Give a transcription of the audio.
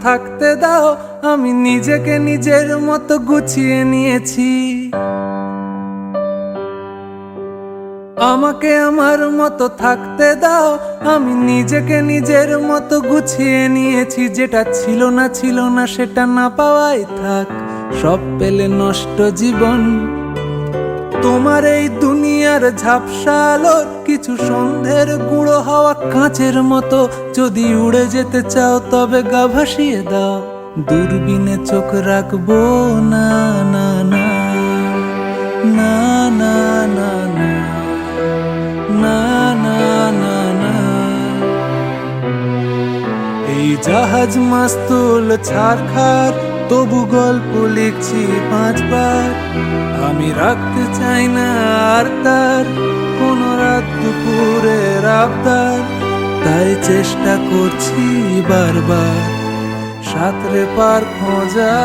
থাকতে দাও, আমি নিজেকে নিজের মতো গুছিয়ে নিয়েছি। আমাকে আমার মতো থাকতে দাও, আমি নিজেকে নিজের মতো গুছিয়ে নিয়েছি। যেটা ছিল না সেটা না পাওয়াই থাক, সব পেলে নষ্ট জীবন। তোমার এই দুনিয়ার ঝাপসা আলোর কিছু সন্ধ্যের গুঁড়ো হাওয়া কাঁচের মতো, যদি উড়ে যেতে চাও তবে গা ভাসিয়ে দাও। দূরবীনে চোখ রাখবো না, না না না না না না না না না না। এই জাহাজ মাস্তুল ছারখার, তবু গল্প লিখছি 5 বার। আমি রাখতে চাই না আর তার কোনো রাত দুপুরের আবদার, তাই চেষ্টা করছি বারবার সাঁতরে পার খোঁজা।